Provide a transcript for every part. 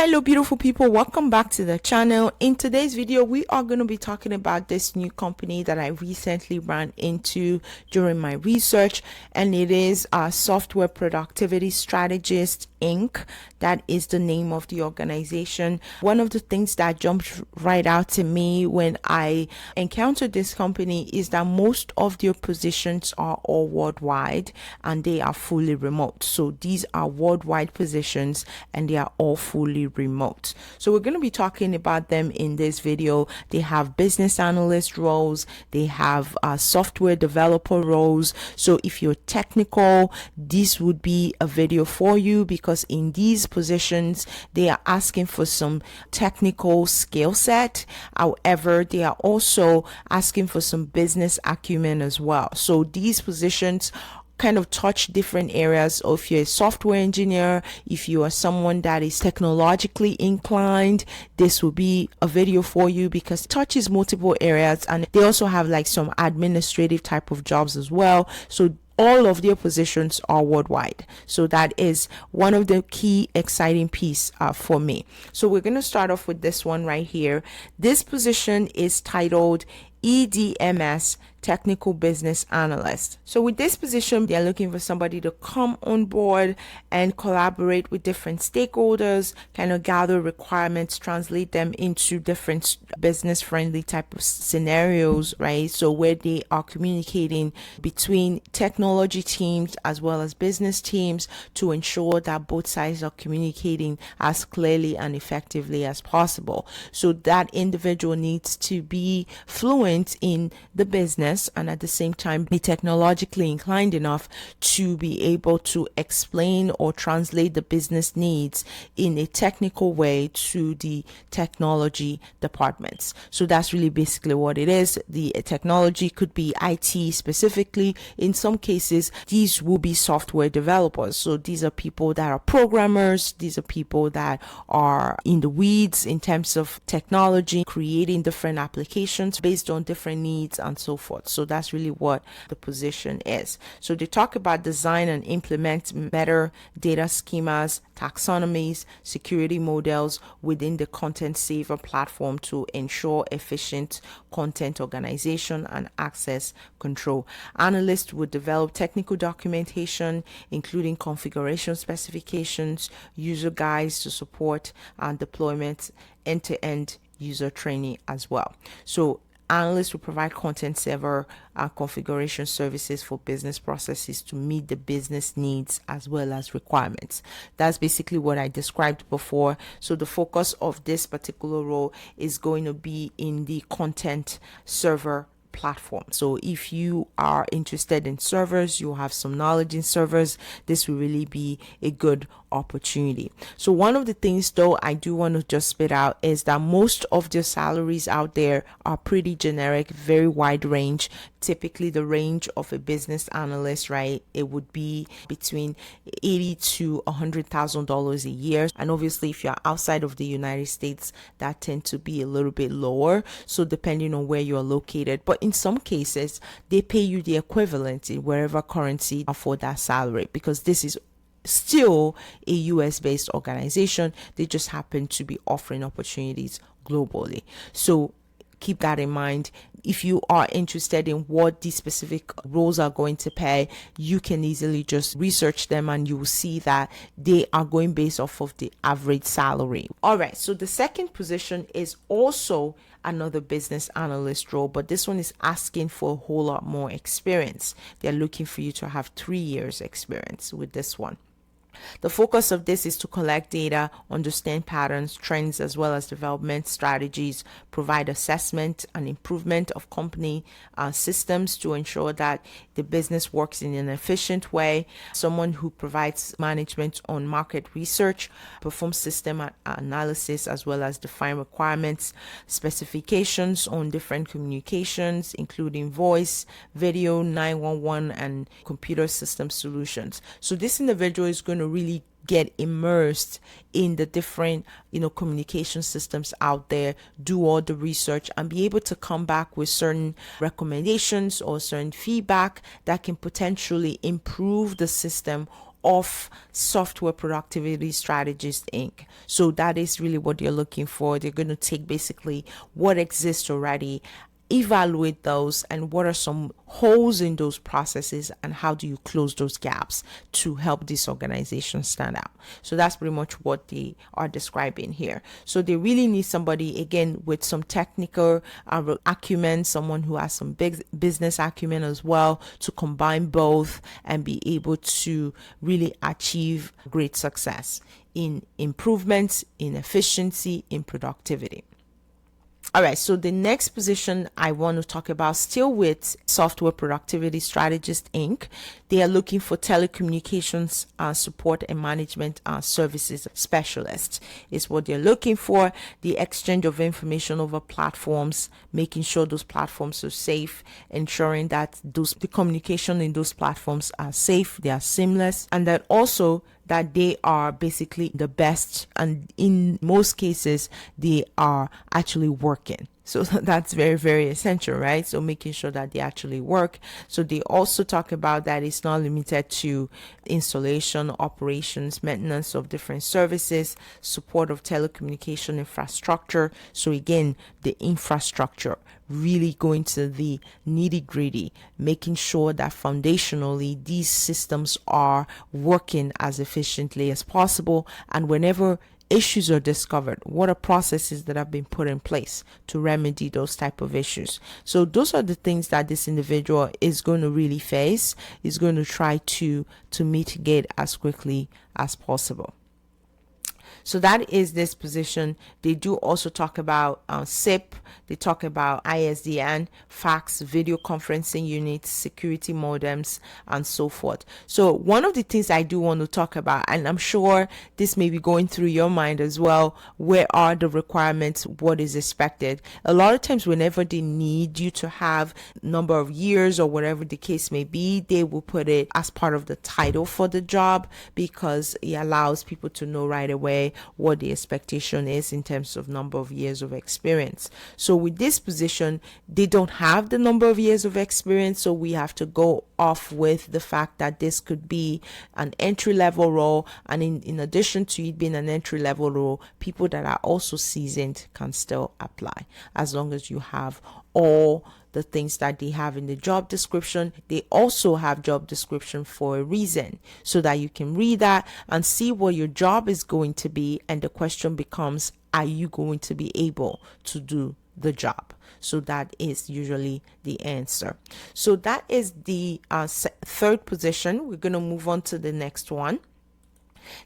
Hello beautiful people, welcome back to the channel. In today's video we are going to be talking about this new company that I recently ran into during my research, and it is Software Productivity Strategist Inc. That is the name of the organization. One of the things that jumped right out to me when I encountered this company is that most of their positions are all worldwide and they are fully remote. So these are worldwide positions and they are all fully remote. So we're going to be talking about them in this video. They have business analyst roles, they have software developer roles. So if you're technical, this would be a video for you, because in these positions they are asking for some technical skill set. However, they are also asking for some business acumen as well. So these positions kind of touch different areas. Or if you're a software engineer, if you are someone that is technologically inclined, this will be a video for you because it touches multiple areas. And they also have like some administrative type of jobs as well. So all of their positions are worldwide. So that is one of the key exciting piece for me. So we're going to start off with this one right here. This position is titled EDMS Technical Business Analyst. So with this position, they're looking for somebody to come on board and collaborate with different stakeholders, kind of gather requirements, translate them into different business friendly type of scenarios, right? So where they are communicating between technology teams as well as business teams to ensure that both sides are communicating as clearly and effectively as possible. So that individual needs to be fluent in the business and at the same time be technologically inclined enough to be able to explain or translate the business needs in a technical way to the technology departments. So that's really basically what it is. The technology could be IT specifically. In some cases, these will be software developers. So these are people that are programmers. These are people that are in the weeds in terms of technology, creating different applications based on different needs and so forth. So that's really what the position is. So they talk about design and implement meta data schemas, taxonomies, security models within the content saver platform to ensure efficient content organization and access control. Analysts would develop technical documentation, including configuration specifications, user guides to support and deployment, end-to-end user training as well. So analysts will provide content server configuration services for business processes to meet the business needs as well as requirements. That's basically what I described before. So the focus of this particular role is going to be in the content server platform. So if you are interested in servers, you have some knowledge in servers, this will really be a good opportunity. So one of the things though I do want to just spit out is that most of the salaries out there are pretty generic, very wide range. Typically the range of a business analyst, right, it would be between $80,000 to $100,000 a year. And obviously if you're outside of the United States, that tend to be a little bit lower, so depending on where you're located. But in some cases they pay you the equivalent in wherever currency for that salary, because this is still a US based organization. They just happen to be offering opportunities globally. So keep that in mind. If you are interested in what these specific roles are going to pay, you can easily just research them and you will see that they are going based off of the average salary. All right, so the second position is also another business analyst role, but this one is asking for a whole lot more experience. They're looking for you to have 3 years experience with this one. The focus of this is to collect data, understand patterns, trends, as well as development strategies, provide assessment and improvement of company systems to ensure that the business works in an efficient way. Someone who provides management on market research, perform system analysis, as well as define requirements, specifications on different communications, including voice, video, 911, and computer system solutions. So this individual is going to really get immersed in the different communication systems out there, do all the research and be able to come back with certain recommendations or certain feedback that can potentially improve the system of Software Productivity Strategist Inc. So that is really what they're looking for. They're going to take basically what exists already, evaluate those, and what are some holes in those processes, and how do you close those gaps to help this organization stand out. So that's pretty much what they are describing here. So they really need somebody, again, with some technical acumen, someone who has some big business acumen as well, to combine both and be able to really achieve great success in improvements, in efficiency, in productivity. All right, so the next position I want to talk about, still with Software Productivity Strategist Inc., they are looking for Telecommunications Support and Management Services Specialist is what they're looking for. The exchange of information over platforms, making sure those platforms are safe, ensuring that the communication in those platforms are safe, they are seamless, and that also that they are basically the best, and in most cases they are actually working. So that's very, very essential, right? So making sure that they actually work. So they also talk about that it's not limited to installation, operations, maintenance of different services, support of telecommunication infrastructure. So again, the infrastructure, really going to the nitty gritty, making sure that foundationally these systems are working as efficiently as possible. And whenever issues are discovered, what are processes that have been put in place to remedy those type of issues. So those are the things that this individual is going to really face, is going to try to mitigate as quickly as possible. So that is this position. They do also talk about SIP. They talk about ISDN, fax, video conferencing units, security modems, and so forth. So one of the things I do want to talk about, and I'm sure this may be going through your mind as well, where are the requirements, what is expected? A lot of times whenever they need you to have number of years or whatever the case may be, they will put it as part of the title for the job, because it allows people to know right away what the expectation is in terms of number of years of experience. So with this position, they don't have the number of years of experience, so we have to go off with the fact that this could be an entry-level role, and in addition to it being an entry-level role, people that are also seasoned can still apply, as long as you have all the things that they have in the job description. They also have job description for a reason, so that you can read that and see what your job is going to be, and the question becomes, are you going to be able to do the job? So that is usually the answer. So that is the third position. We're going to move on to the next one.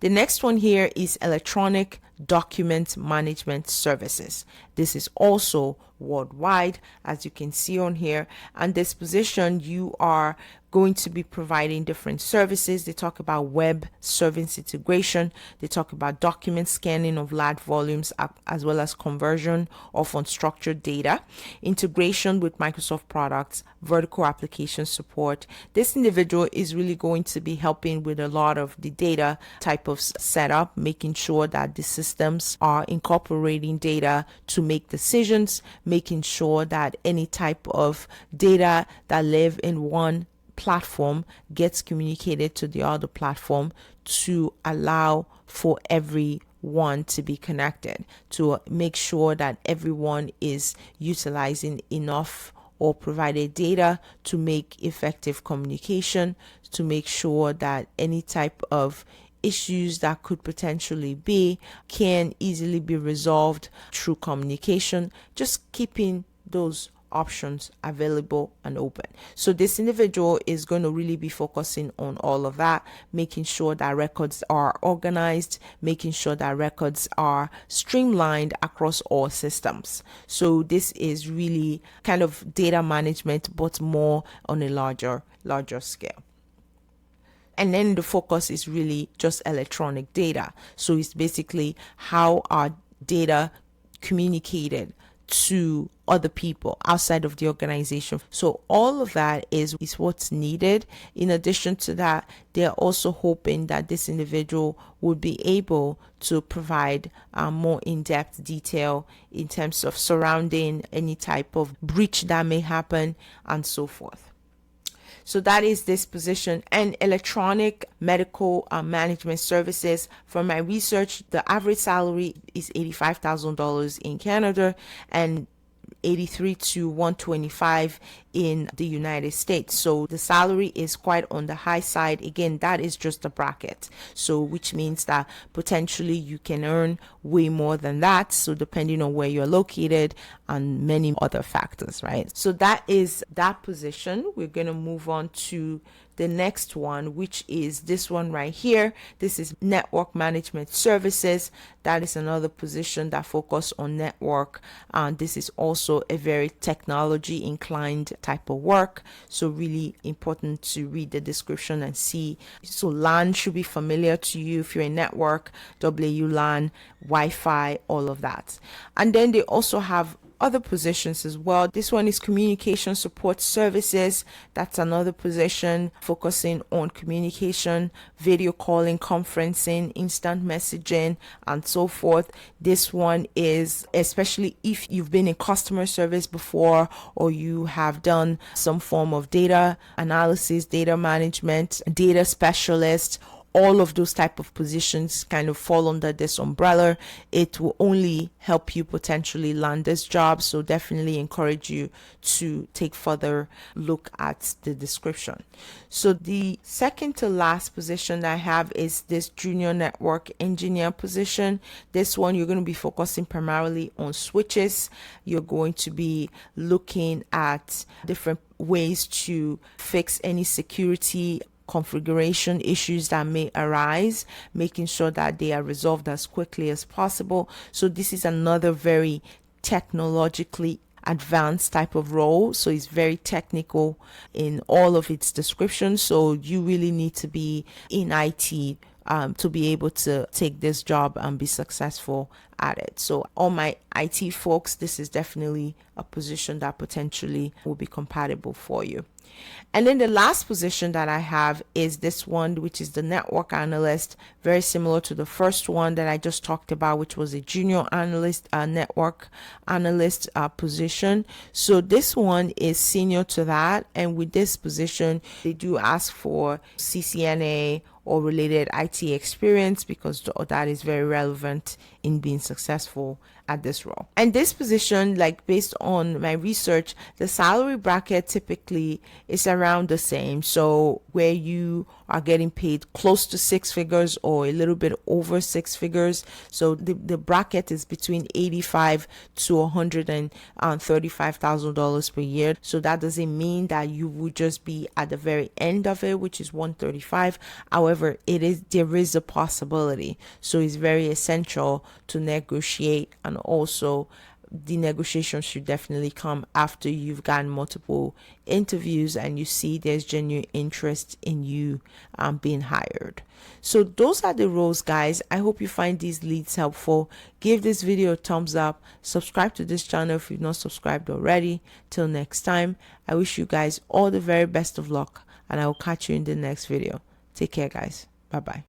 The next one here is Electronic Document Management Services. This is also worldwide, as you can see on here. And this position, you are going to be providing different services. They talk about web service integration. They talk about document scanning of large volumes, as well as conversion of unstructured data, integration with Microsoft products, vertical application support. This individual is really going to be helping with a lot of the data type of setup, making sure that the systems are incorporating data to make decisions, making sure that any type of data that live in one platform gets communicated to the other platform to allow for everyone to be connected, to make sure that everyone is utilizing enough or provided data to make effective communication, to make sure that any type of issues that could potentially be can easily be resolved through communication, just keeping those options available and open. So this individual is going to really be focusing on all of that, making sure that records are organized, making sure that records are streamlined across all systems. So this is really kind of data management, but more on a larger scale. And then the focus is really just electronic data. So it's basically how are data communicated to other people outside of the organization. So all of that is what's needed. In addition to that, they're also hoping that this individual would be able to provide more in-depth detail in terms of surrounding any type of breach that may happen and so forth. So that is this position. And electronic medical management services. From my research, the average salary is $85,000 in Canada and 83 to 125 in the United States. So the salary is quite on the high side. Again, that is just a bracket. So which means that potentially you can earn way more than that. So depending on where you're located and many other factors, right? So that is that position. We're going to move on to the next one, which is this one right here. This is network management services. That is another position that focuses on network. And this is also a very technology inclined type of work. So really important to read the description and see. So LAN should be familiar to you if you're in network, WLAN, Wi-Fi, all of that. And then they also have other positions as well. This one is Communication Support Services. That's another position focusing on communication, video calling, conferencing, instant messaging, and so forth. This one is especially if you've been in customer service before or you have done some form of data analysis, data management, data specialist. All of those type of positions kind of fall under this umbrella. It will only help you potentially land this job. So definitely encourage you to take further look at the description. So the second to last position that I have is this junior network engineer position. This one, you're going to be focusing primarily on switches. You're going to be looking at different ways to fix any security configuration issues that may arise, making sure that they are resolved as quickly as possible. So this is another very technologically advanced type of role. So it's very technical in all of its descriptions. So you really need to be in IT to be able to take this job and be successful at it. So all my IT folks, this is definitely a position that potentially will be compatible for you. And then the last position that I have is this one, which is the network analyst, very similar to the first one that I just talked about, which was a junior analyst, network analyst position. So this one is senior to that. And with this position, they do ask for CCNA or related IT experience because that is very relevant in being successful at this role. And this position, like based on my research, the salary bracket typically is around the same. So where you are getting paid close to six figures or a little bit over six figures. So the bracket is between $85,000 to $135,000 per year. So that doesn't mean that you would just be at the very end of it, which is 135. However, there is a possibility. So it's very essential to negotiate, and also the negotiation should definitely come after you've gotten multiple interviews and you see there's genuine interest in you being hired. So those are the roles, guys. I hope you find these leads helpful. Give this video a thumbs up. Subscribe to this channel if you've not subscribed already. Till next time, I wish you guys all the very best of luck, and I will catch you in the next video. Take care, guys. Bye-bye.